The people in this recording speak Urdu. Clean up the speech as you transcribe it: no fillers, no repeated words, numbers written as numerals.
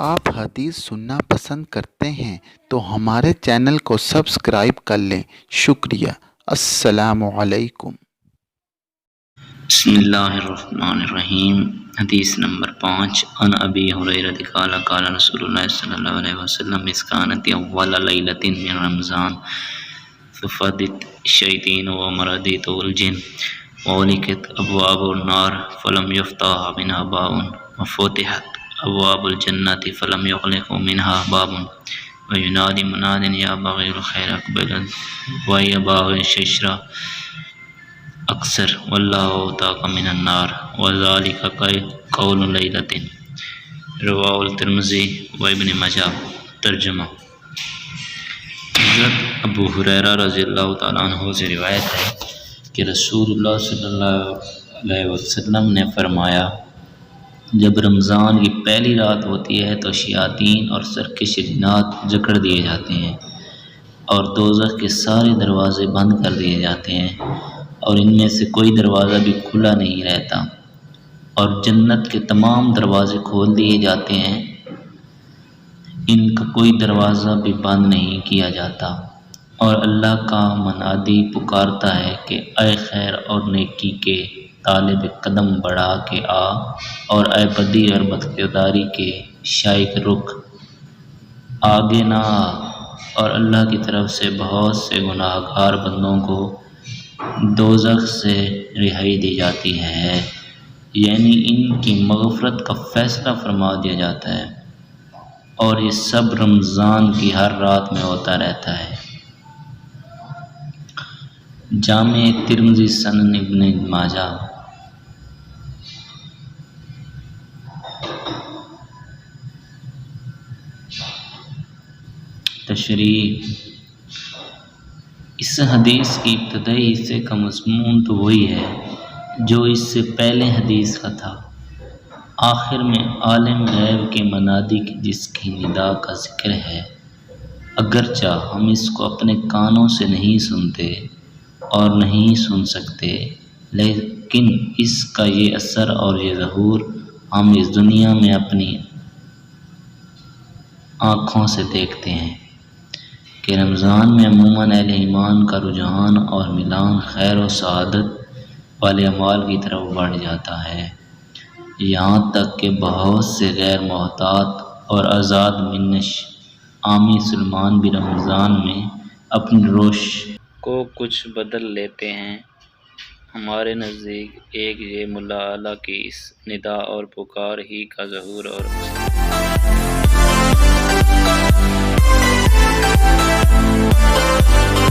آپ حدیث سننا پسند کرتے ہیں تو ہمارے چینل کو سبسکرائب کر لیں۔ شکریہ۔ السلام علیکم۔ بسم اللہ الرحمن الرحیم۔ حدیث نمبر 5 عن ابی ہریرہ قال قال رسول اللہ صلی اللہ علیہ وسلم اسکانت اول لیلۃ من رمضان ففدت الشیاطین ومردت الجن وغلقت ابواب النار فلم یفتح منها باب وفتحت ابواب الجنۃ فلم یغلق منها باب وینادی مناد یا باغی الخیر اقبل ویا باغی الشر اکثر واللہ اتاک من النار وذالک قول لیلۃ رواہ الترمذی و ابن ماجہ۔ ترجمہ: حضرت ابو ہریرہ رضی اللہ تعالیٰ عنہ سے روایت ہے کہ رسول اللہ صلی اللہ علیہ وسلم نے فرمایا، جب رمضان کی پہلی رات ہوتی ہے تو شیاطین اور سرکش جنات جکڑ دیے جاتے ہیں اور دوزخ کے سارے دروازے بند کر دیے جاتے ہیں اور ان میں سے کوئی دروازہ بھی کھلا نہیں رہتا، اور جنت کے تمام دروازے کھول دیے جاتے ہیں، ان کا کوئی دروازہ بھی بند نہیں کیا جاتا، اور اللہ کا منادی پکارتا ہے کہ اے خیر اور نیکی کے طالب قدم بڑھا کے آ، اور اے بدی اور بدکرداری کے شائق رخ آگے نہ آ، اور اللہ کی طرف سے بہت سے گناہ گار بندوں کو دوزخ سے رہائی دی جاتی ہے، یعنی ان کی مغفرت کا فیصلہ فرما دیا جاتا ہے، اور یہ سب رمضان کی ہر رات میں ہوتا رہتا ہے۔ جامع ترمذی سنن ابن ماجہ۔ تشریح: اس حدیث کی ابتدائی حصے کا مضمون تو وہی ہے جو اس سے پہلے حدیث کا تھا۔ آخر میں عالم غیب کے منادی کی جس کی ندا کا ذکر ہے، اگرچہ ہم اس کو اپنے کانوں سے نہیں سنتے اور نہیں سن سکتے، لیکن اس کا یہ اثر اور یہ ظہور ہم اس دنیا میں اپنی آنکھوں سے دیکھتے ہیں کہ رمضان میں عموماً اہل ایمان کا رجحان اور میلان خیر و سعادت والے اعمال کی طرف بڑھ جاتا ہے، یہاں تک کہ بہت سے غیر محتاط اور آزاد منش عامی مسلمان بھی رمضان میں اپنی روش کو کچھ بدل لیتے ہیں۔ ہمارے نزدیک ایک یہ ملا اعلیٰ کی اس ندا اور پکار ہی کا ظہور اور